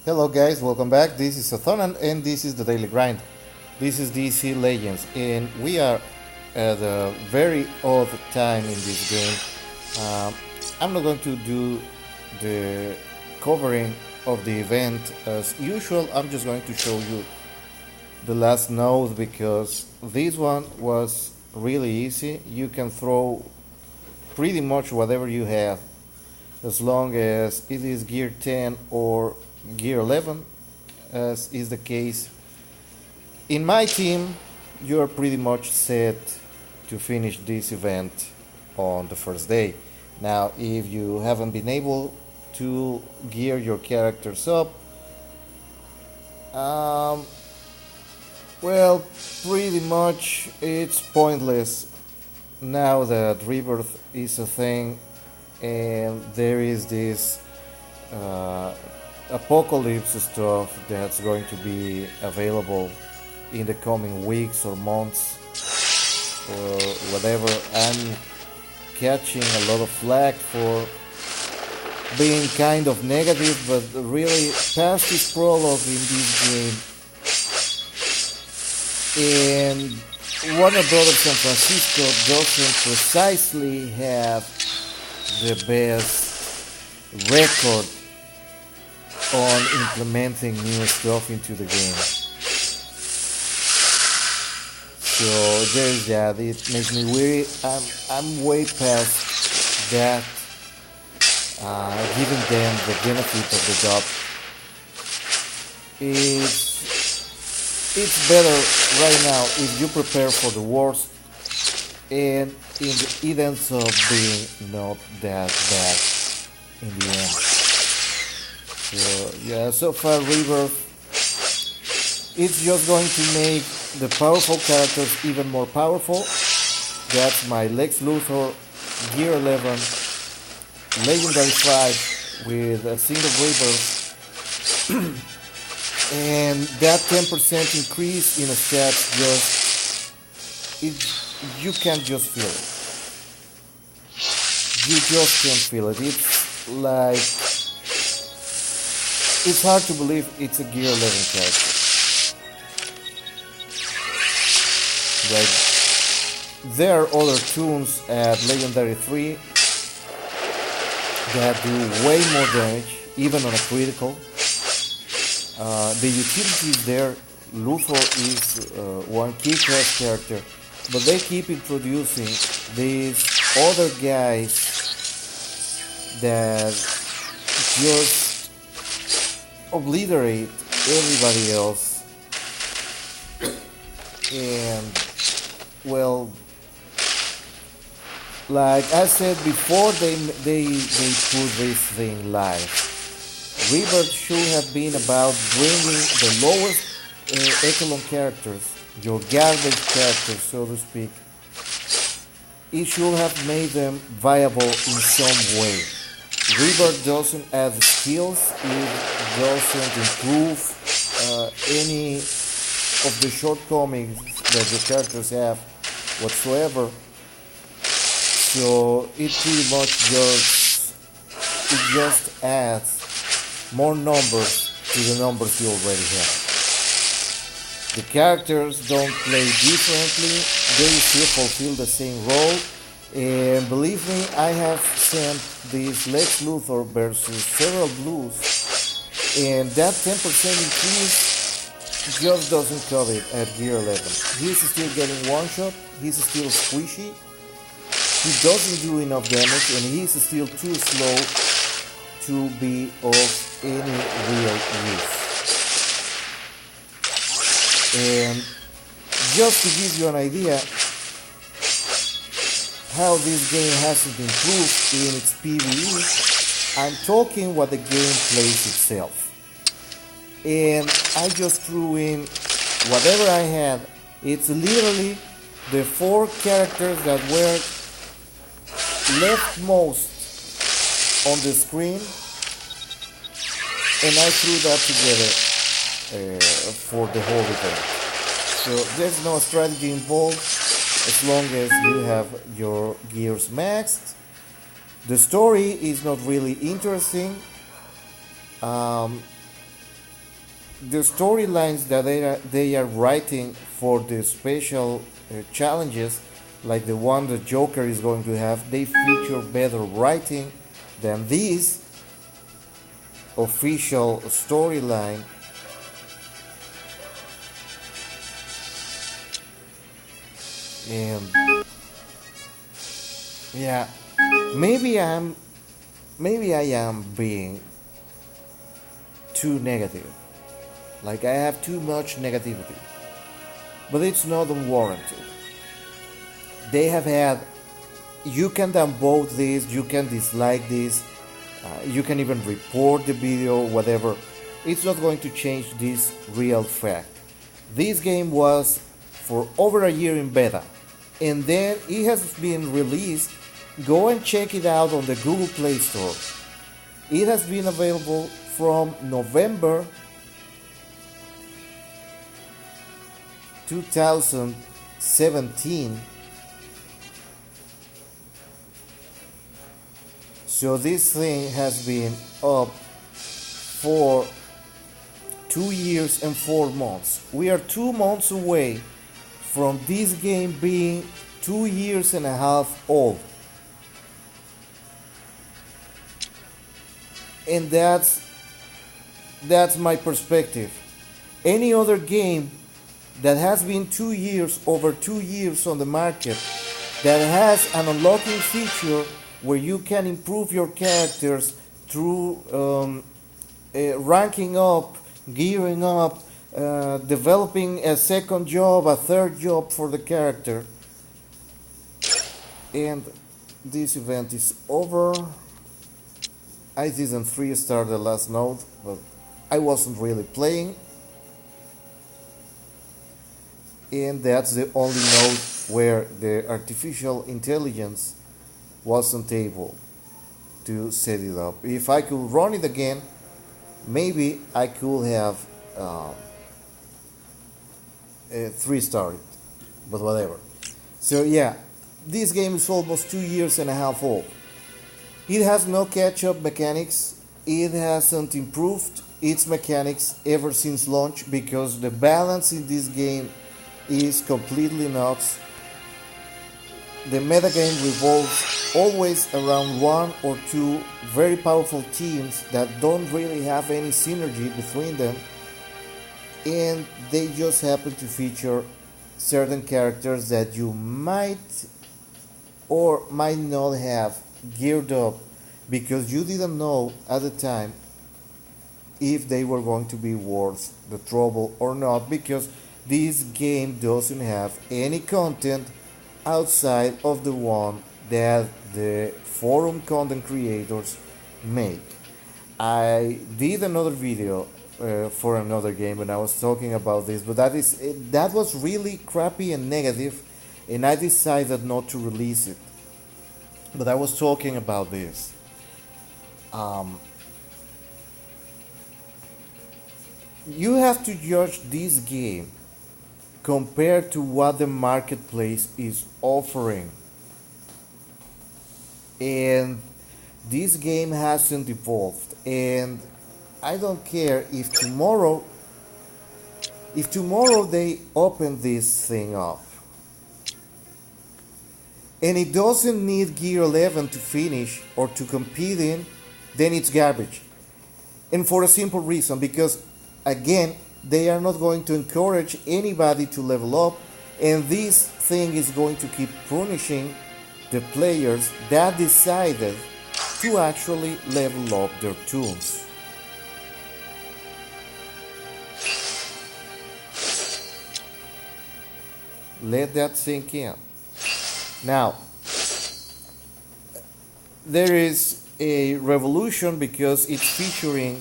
Hello guys, welcome back. This is Sothonan and this is the Daily Grind. This is DC Legends and we are at a very odd time in this game. I'm not going to do the covering of the event as usual. I'm just going to show you the last node because this one was really easy. You can throw pretty much whatever you have as long as it is gear 10 or gear 11, as is the case in my team. You're pretty much set to finish this event on the first day. Now if you haven't been able to gear your characters up, um, well, pretty much it's pointless now that rebirth is a thing and there is this uh, apocalypse stuff that's going to be available in the coming weeks or months or whatever. I'm catching a lot of flack for being kind of negative, but really past this prologue in this game and Warner Brothers San Francisco doesn't precisely have the best record on implementing new stuff into the game. So there's that. It makes me weary. I'm way past that. Giving them the benefit of the doubt. It's better right now if you prepare for the worst, and it ends up being not that bad in the end. So yeah, so far Rebirth, it's just going to make the powerful characters even more powerful. That's my Lex Luthor Gear 11 Legendary 5 with a single Rebirth. And that 10% increase in a stat you can't just feel it. You just can't feel it. It's like, it's hard to believe it's a Gear 11 character. Like, there are other tunes at Legendary 3 that do way more damage, even on a critical. The utility is there. Luthor is one kick-ass character, but they keep introducing these other guys that just obliterate everybody else. And well, like I said before, they put this thing live. Rebirth should have been about bringing the lowest echelon characters, your garbage characters, so to speak. It should have made them viable in some way. Rebirth doesn't add skills, it doesn't improve any of the shortcomings that the characters have whatsoever. So it pretty much just adds more numbers to the numbers you already have. The characters don't play differently, they still fulfill the same role, and believe me, I have sent this Lex Luthor versus several blues, and that 10% increase just doesn't cut it at gear 11. He's still getting one shot, he's still squishy, he doesn't do enough damage, and he's still too slow to be of any real use. And just to give you an idea how this game hasn't improved in its PvE, I'm talking what the game plays itself. And I just threw in whatever I had. It's literally the 4 characters that were leftmost on the screen, and I threw that together for the whole event. So there's no strategy involved as long as you have your gears maxed. The story is not really interesting. the storylines that they are writing for the special challenges, like the one the Joker is going to have, they feature better writing than this official storyline. And yeah, maybe I am being too negative. Like I have too much negativity. But it's not unwarranted. They have had, you can downvote this, you can dislike this, you can even report the video, whatever. It's not going to change this real fact. This game was for over a year in beta, and then it has been released. Go and check it out on the Google Play Store. It has been available from November 2017. So this thing has been up for 2 years and 4 months. We are 2 months away from this game being 2 years and a half old. And that's my perspective. Any other game that has been 2 years, over 2 years on the market, that has an unlocking feature where you can improve your characters through ranking up, gearing up, developing a second job, a third job for the character. And this event is over. I didn't 3-star the last node, but I wasn't really playing. And that's the only node where the artificial intelligence wasn't able to set it up. If I could run it again, maybe I could have 3-star it, but whatever. So yeah, this game is almost 2 years and a half old. It has no catch-up mechanics. It hasn't improved its mechanics ever since launch because the balance in this game is completely nuts. The metagame revolves always around one or two very powerful teams that don't really have any synergy between them, and they just happen to feature certain characters that you might or might not have geared up because you didn't know at the time if they were going to be worth the trouble or not, because this game doesn't have any content outside of the one that the forum content creators make. I did another video for another game and I was talking about this, but that was really crappy and negative, and I decided not to release it. But I was talking about this. You have to judge this game compared to what the marketplace is offering. And this game hasn't evolved. And I don't care if tomorrow they open this thing up and it doesn't need Gear 11 to finish or to compete in, then it's garbage. And for a simple reason, because again, they are not going to encourage anybody to level up, and this thing is going to keep punishing the players that decided to actually level up their toons. Let that sink in. Now, there is a revolution because it's featuring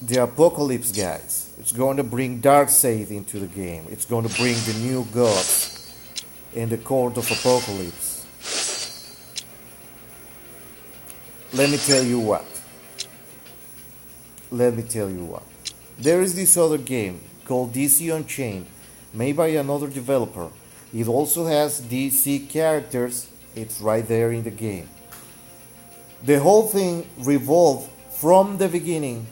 the Apocalypse guys. It's going to bring Darkseid into the game. It's going to bring the new gods in the Court of Apocalypse. Let me tell you what. There is this other game called DC Unchained, made by another developer. It also has DC characters. It's right there in the game. The whole thing revolved from the beginning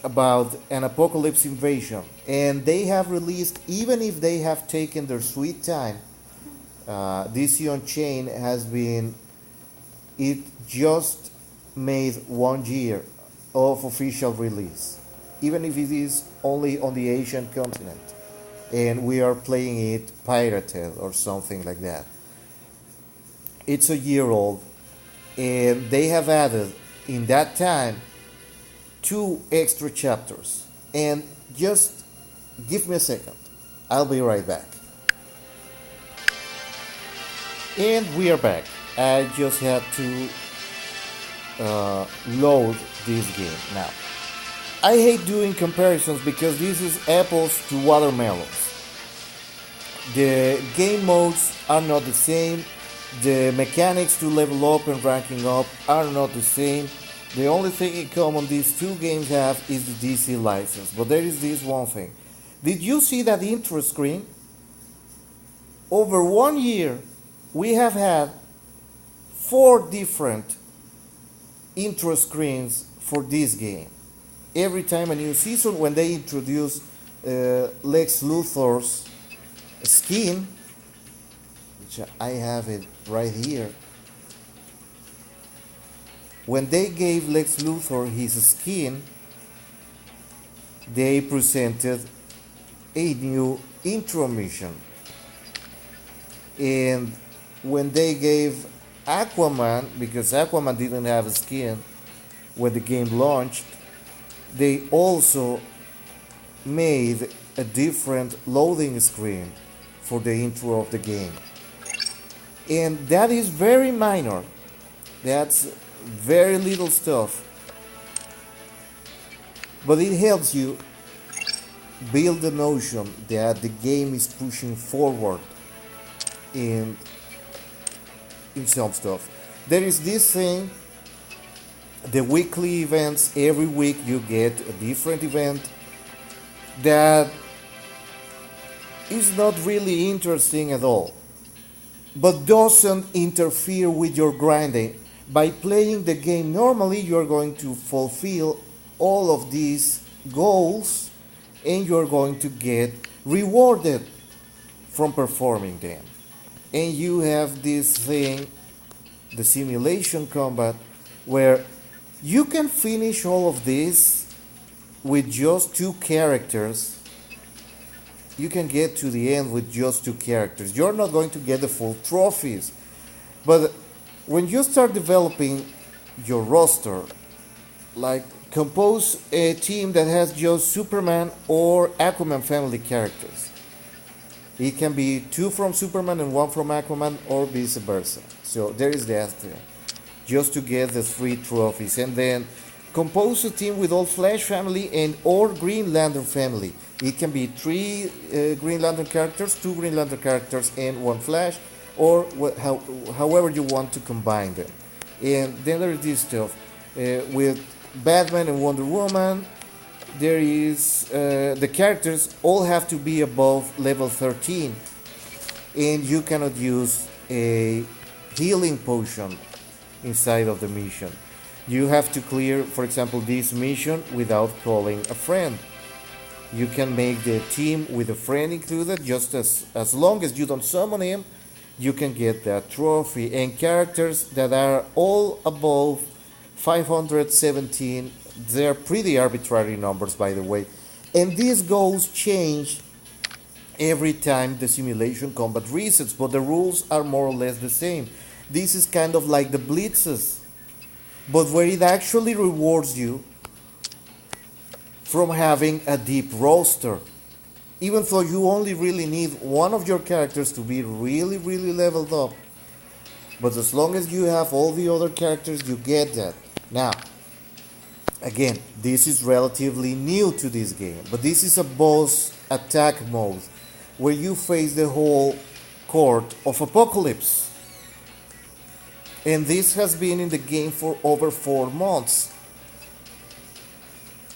about an apocalypse invasion, and they have released, even if they have taken their sweet time, DC on Chain has been, it just made 1 year of official release, even if it is only on the Asian continent, and we are playing it pirated or something like that. It's a year old, and they have added in that time 2 extra chapters. And just give me a second, I'll be right back. And we are back. I just had to load this game now. I hate doing comparisons because this is apples to watermelons. The game modes are not the same. The mechanics to level up and ranking up are not the same. The only thing in common these two games have is the DC license. But there is this one thing. Did you see that intro screen? Over 1 year, we have had 4 different intro screens for this game. Every time a new season, when they introduce Lex Luthor's skin, which I have it right here. When they gave Lex Luthor his skin, they presented a new intro mission. And when they gave Aquaman, because Aquaman didn't have a skin when the game launched, they also made a different loading screen for the intro of the game. And that is very minor. That's very little stuff. But it helps you build the notion that the game is pushing forward in some stuff. There is this thing, the weekly events. Every week you get a different event that is not really interesting at all, but doesn't interfere with your grinding. By playing the game normally, you are going to fulfill all of these goals and you are going to get rewarded from performing them. And you have this thing, the simulation combat, where you can finish all of this with just 2 characters. You can get to the end with just 2 characters. You're not going to get the full trophies. But when you start developing your roster, like compose a team that has just Superman or Aquaman family characters. It can be 2 from Superman and 1 from Aquaman, or vice versa. So there is that thing, just to get the 3 trophies. And then compose a team with all Flash family and or Green Lantern family. It can be 3 Green Lantern characters, 2 Green Lantern characters, and 1 Flash, or however you want to combine them. And then there is this stuff with Batman and Wonder Woman. There is the characters all have to be above level 13, and you cannot use a healing potion inside of the mission. You have to clear, for example, this mission without calling a friend. You can make the team with a friend included. Just as long as you don't summon him, you can get that trophy. And characters that are all above 517, they're pretty arbitrary numbers, by the way. And these goals change every time the simulation combat resets, but the rules are more or less the same. This is kind of like the blitzes, but where it actually rewards you from having a deep roster. Even though you only really need one of your characters to be really, really leveled up. But as long as you have all the other characters, you get that. Now, again, this is relatively new to this game, but this is a boss attack mode where you face the whole court of Apocalypse. And this has been in the game for over 4 months.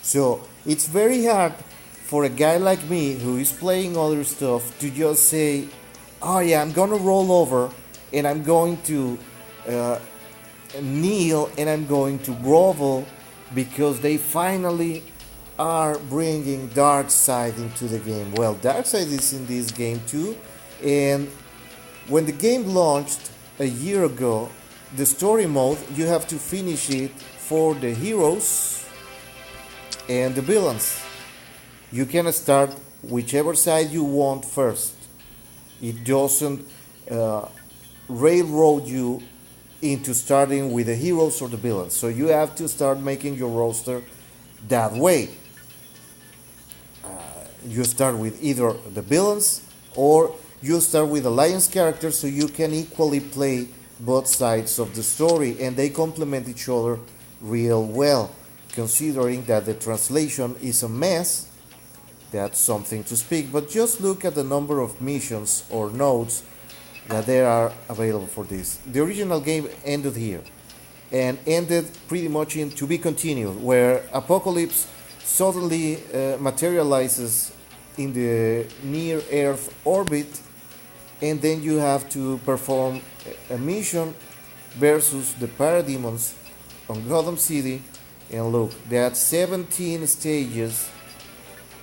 So it's very hard for a guy like me who is playing other stuff to just say, oh yeah, I'm gonna roll over and I'm going to kneel and I'm going to grovel because they finally are bringing Darkseid into the game. Well, Darkseid is in this game too, and when the game launched a year ago, the story mode you have to finish it for the heroes and the villains. You can start whichever side you want first. It doesn't uh, railroad you into starting with the heroes or the villains. So you have to start making your roster that way. You start with either the villains or you start with alliance characters so you can equally play both sides of the story and they complement each other real well. Considering that the translation is a mess, that's something to speak, but just look at the number of missions or nodes that there are available for this. The original game ended here and ended pretty much in to be continued, where Apocalypse suddenly materializes in the near Earth orbit, and then you have to perform a mission versus the parademons on Gotham City. And look, that's 17 stages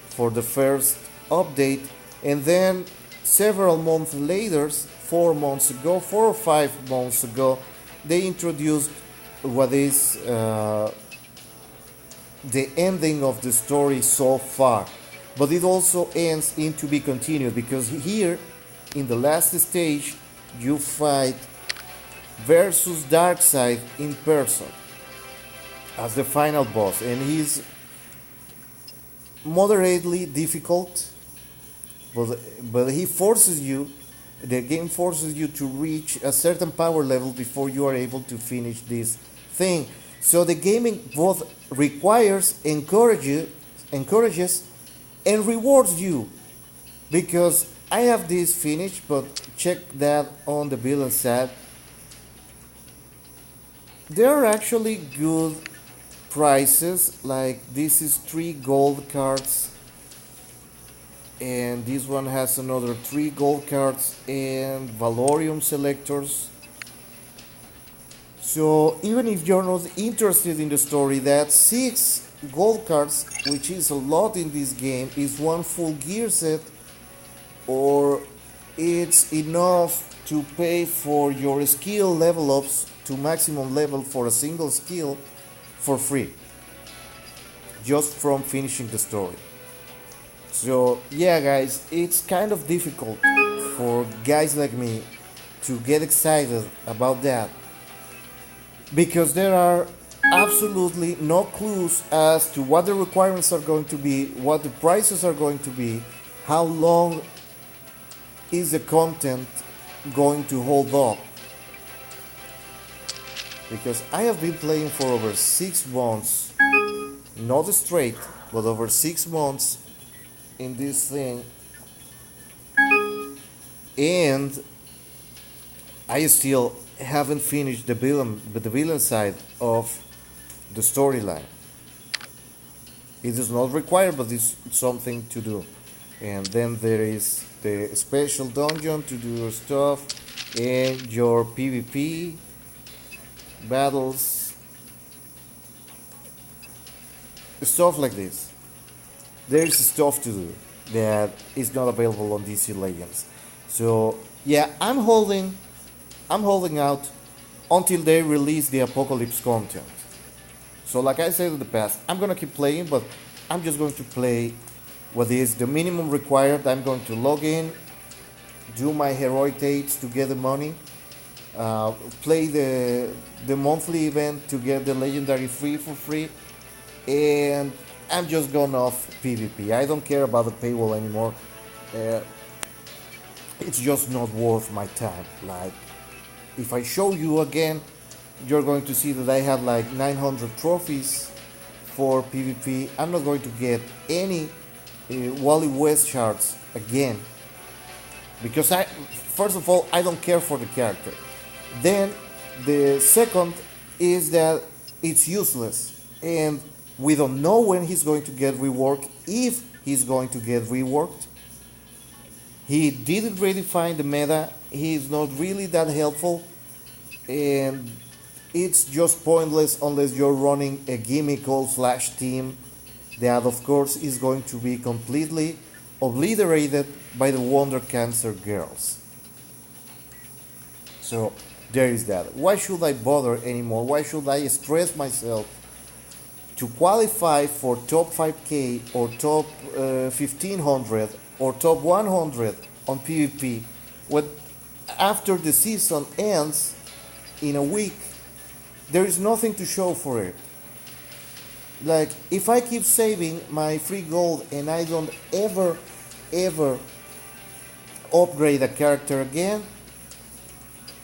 for the first update, and then several months later, 4 or 5 months ago, they introduced what is the ending of the story so far. But it also ends in to be continued, because here in the last stage you fight versus Darkseid in person as the final boss, and he's moderately difficult, but he forces you, the game forces you to reach a certain power level before you are able to finish this thing. So the gaming both requires, encourages and rewards you, because I have this finished, but check that on the villain side. There are actually good prices, like this is 3 gold cards, and this one has another 3 gold cards and Valorium selectors. So even if you're not interested in the story, that 6 gold cards, which is a lot in this game, is 1 full gear set, or it's enough to pay for your skill level ups to maximum level for a single skill for free, just from finishing the story. So yeah, guys, it's kind of difficult for guys like me to get excited about that, because there are absolutely no clues as to what the requirements are going to be, what the prices are going to be, how long is the content going to hold up. Because I have been playing for over 6 months, not straight, but over 6 months in this thing, and I still haven't finished the villain side of the storyline. It is not required, but it's something to do. And then there is the special dungeon to do your stuff and your PvP battles, stuff like this. There is stuff to do that is not available on DC Legends. So yeah, I'm holding out until they release the Apocalypse content. So like I said in the past, I'm gonna keep playing, but I'm just going to play what is the minimum required. I'm going to log in, do my heroic dates to get the money, play the monthly event to get the legendary free for free, and I'm just going off PvP. I don't care about the paywall anymore. It's just not worth my time. Like, if I show you again, you're going to see that I have like 900 trophies for PvP. I'm not going to get any Wally West shards again, because first of all, I don't care for the character. Then the second is that it's useless, and we don't know when he's going to get reworked, if he's going to get reworked. He didn't redefine the meta. He's not really that helpful, and it's just pointless unless you're running a gimmick old Flash team that of course is going to be completely obliterated by the Wonder Cancer girls. So there is that. Why should I bother anymore? Why should I stress myself to qualify for top 5K or top 1500 or top 100 on PvP? When after the season ends in a week, there is nothing to show for it. Like, if I keep saving my free gold and I don't ever upgrade a character again,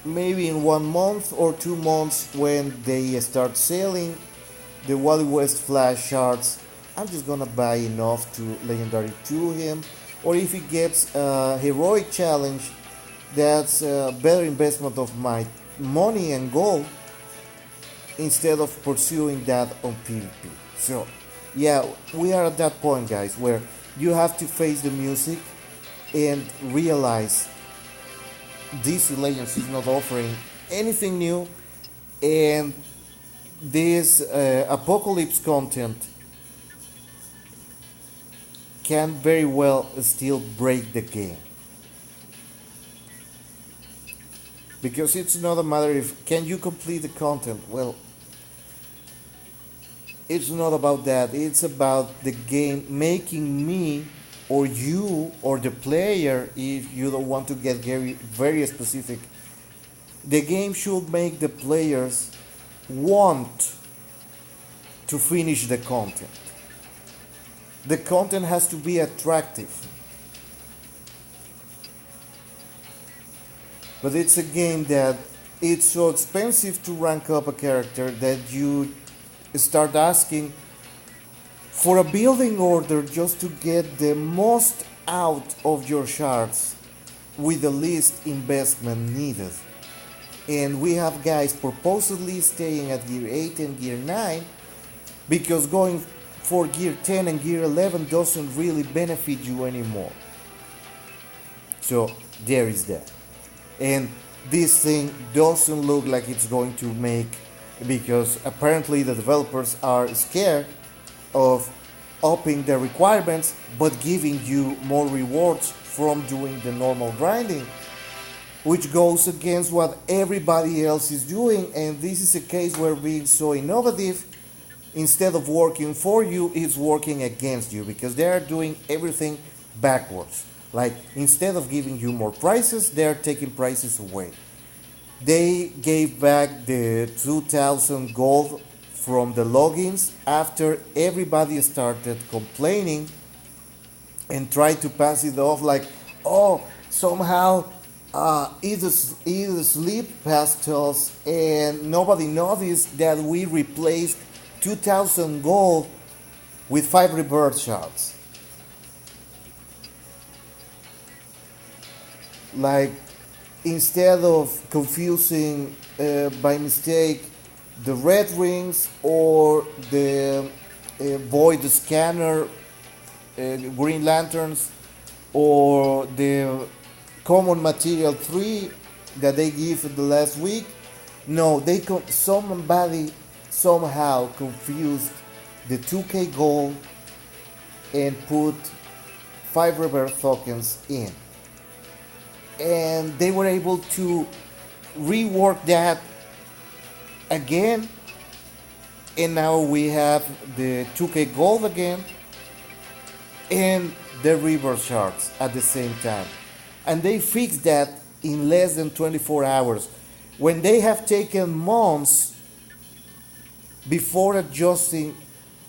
maybe in 1 month or 2 months when they start selling the Wally West Flash shards, I'm just gonna buy enough to Legendary 2 him. Or if he gets a heroic challenge, that's a better investment of my money and gold instead of pursuing that on PvP. So, yeah, we are at that point, guys, where you have to face the music and realize DC Legends is not offering anything new, and this apocalypse content can very well still break the game. Because it's not a matter if can you complete the content. Well, it's not about that. It's about the game making me or you or the player, if you don't want to get very specific, the game should make the players want to finish the content. The content has to be attractive. But it's a game that it's so expensive to rank up a character that you start asking for a building order just to get the most out of your shards with the least investment needed. And we have guys purposely staying at gear 8 and gear 9 because going for gear 10 and gear 11 doesn't really benefit you anymore. So there is that. And this thing doesn't look like it's going to make, because apparently the developers are scared of upping the requirements but giving you more rewards from doing the normal grinding, which goes against what everybody else is doing. And this is a case where being so innovative, instead of working for you, is working against you, because they are doing everything backwards. Like, instead of giving you more prices, they are taking prices away. They gave back the 2000 gold from the logins after everybody started complaining and tried to pass it off like, oh, somehow either sleep past us and nobody noticed that we replaced 2000 gold with 5 rebirth shards. Like, instead of confusing by mistake the red rings or the void scanner green lanterns or the common material 3 that they give in the last week, no, somebody somehow confused the 2k gold and put 5 rebirth tokens in. And they were able to rework that again, and now we have the 2k gold again and the river shards at the same time. And they fixed that in less than 24 hours, when they have taken months before adjusting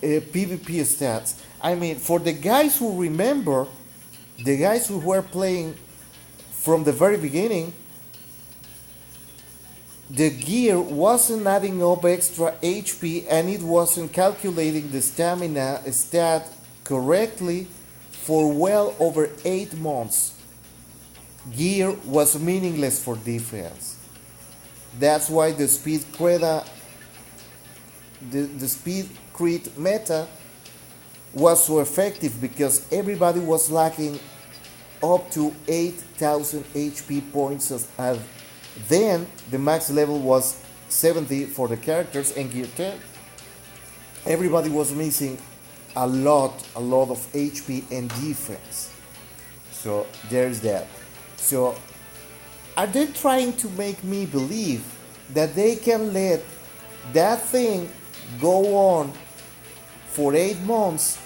PvP stats. I mean, for the guys who remember, the guys who were playing from the very beginning, the gear wasn't adding up extra HP and it wasn't calculating the stamina stat correctly for well over 8 months. Gear was meaningless for defense. That's why the speed creta, the speed crit meta was so effective, because everybody was lacking up to 8,000 HP points. Then the max level was 70 for the characters, and gear 10 everybody was missing a lot of HP and defense. So there's that. So are they trying to make me believe that they can let that thing go on for 8 months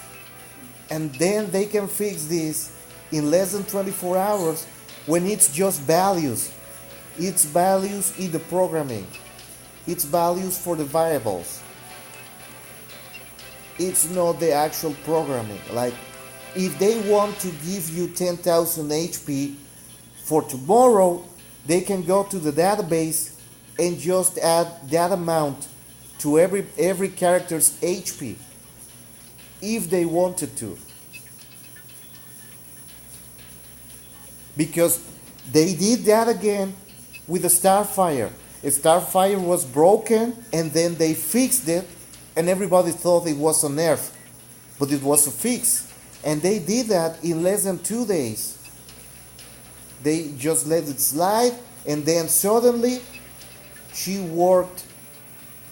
and then they can fix this in less than 24 hours when it's just values? It's values in the programming. It's values for the variables. It's not the actual programming. Like, if they want to give you 10,000 HP for tomorrow, they can go to the database and just add that amount to every character's HP if they wanted to. Because they did that again with the Starfire. Starfire was broken and then they fixed it and everybody thought it was a nerf, but it was a fix. And they did that in less than 2 days. They just let it slide and then suddenly she worked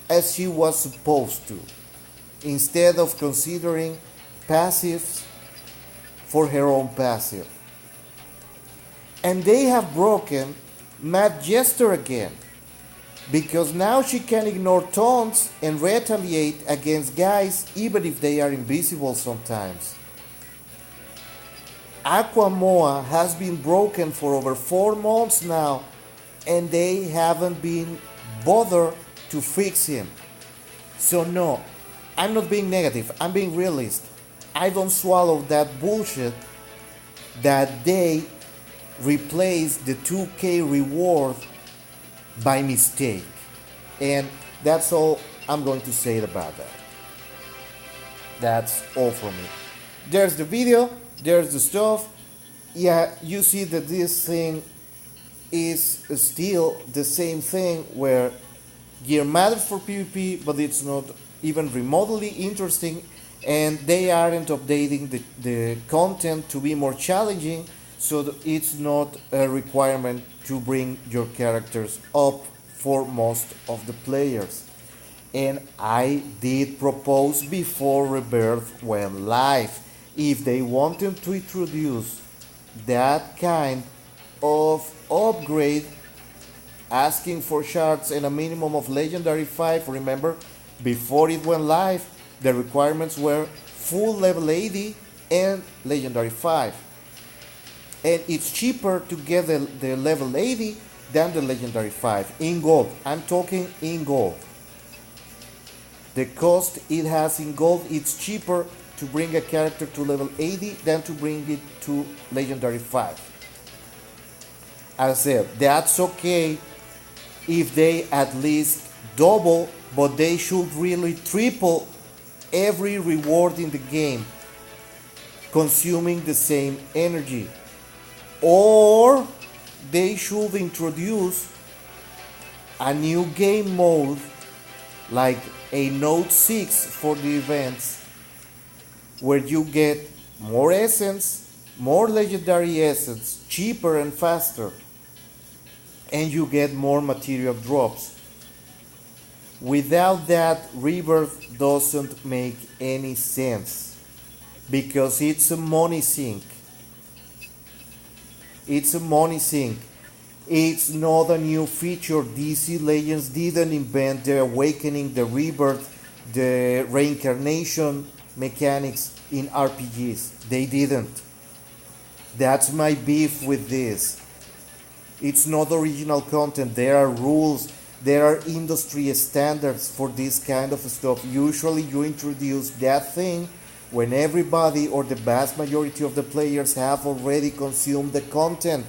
as she was supposed to, instead of considering passives for her own passive. And they have broken Mad Jester again, because now she can ignore taunts and retaliate against guys even if they are invisible sometimes. Aquamoa has been broken for over 4 months now and they haven't been bothered to fix him. So no, I'm not being negative, I'm being realist. I don't swallow that bullshit that they replaced the 2K reward by mistake. And that's all I'm going to say about that. That's all from me. There's the video, there's the stuff. Yeah, you see that this thing is still the same thing where gear matters for PvP, but it's not even remotely interesting, and they aren't updating the content to be more challenging, so that it's not a requirement to bring your characters up for most of the players. And I did propose before Rebirth went live, if they wanted to introduce that kind of upgrade, asking for shards and a minimum of Legendary 5. Remember, before it went live, the requirements were full level 80 and Legendary 5. And it's cheaper to get the level 80 than the Legendary 5 in gold. I'm talking in gold. The cost it has in gold, it's cheaper to bring a character to level 80 than to bring it to Legendary 5. As I said, that's okay if they at least double, but they should really triple every reward in the game, consuming the same energy. Or they should introduce a new game mode like a Note 6 for the events, where you get more essence, more legendary essence, cheaper and faster, and you get more material drops. Without that, Rebirth doesn't make any sense, because it's a money sink. It's a money sink. It's not a new feature. DC Legends didn't invent the awakening, the rebirth, the reincarnation mechanics in RPGs. They didn't. That's my beef with this. It's not original content. There are rules. There are industry standards for this kind of stuff. Usually you introduce that thing when everybody or the vast majority of the players have already consumed the content.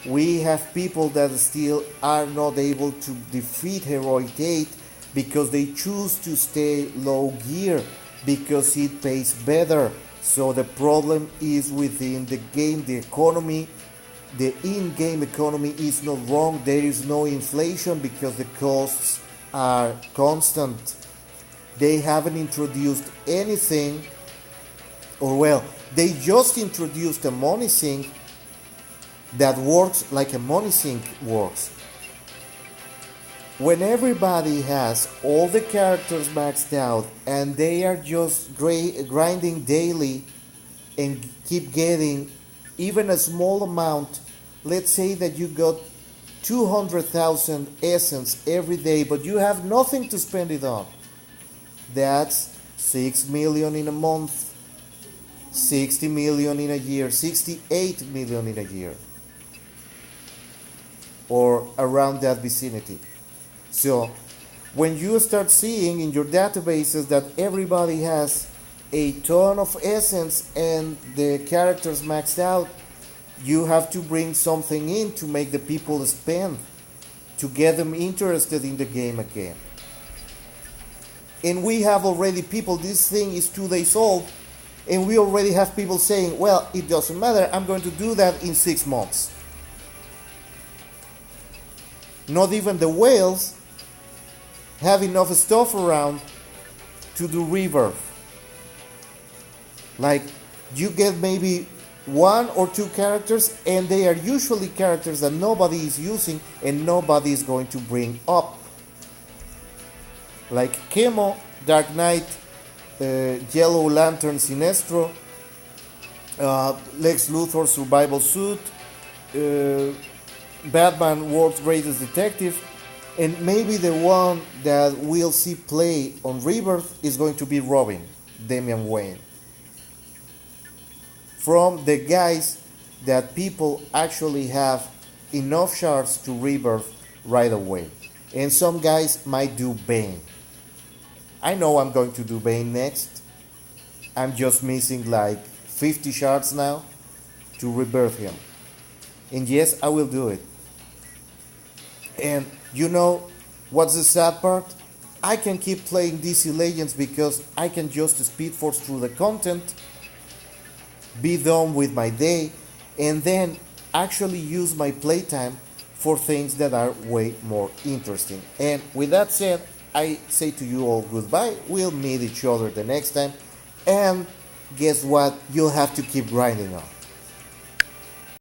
We have people that still are not able to defeat Heroic 8 because they choose to stay low gear, because it pays better. So the problem is within the game, the economy. The in-game economy is not wrong. There is no inflation because the costs are constant. They haven't introduced anything, or well, they just introduced a money sink that works like a money sink works. when everybody has all the characters maxed out and they are just grinding daily and keep getting even a small amount, let's say that you got 200,000 essence every day, but you have nothing to spend it on. That's 6 million in a month, 60 million in a year, 68 million in a year, or around that vicinity. So when you start seeing in your databases that everybody has a ton of essence and the characters maxed out, you have to bring something in to make the people spend, to get them interested in the game again. And we have already people, this thing is 2 days old, and we already have people saying, well, it doesn't matter, I'm going to do that in 6 months. Not even the whales have enough stuff around to do rebirth. Like, you get maybe 1 or 2 characters, and they are usually characters that nobody is using and nobody is going to bring up. Like Chemo, Dark Knight, Yellow Lantern Sinestro, Lex Luthor Survival Suit, Batman World's Greatest Detective, and maybe the one that we'll see play on Rebirth is going to be Robin, Damian Wayne. From the guys that people actually have enough shards to Rebirth right away. And some guys might do Bane. I know I'm going to do Bane next. I'm just missing like 50 shards now to rebirth him. And yes, I will do it. And you know what's the sad part? I can keep playing DC Legends because I can just speed force through the content, be done with my day, and then actually use my playtime for things that are way more interesting. And with that said, I say to you all goodbye. We'll meet each other the next time. And guess what? You'll have to keep grinding on.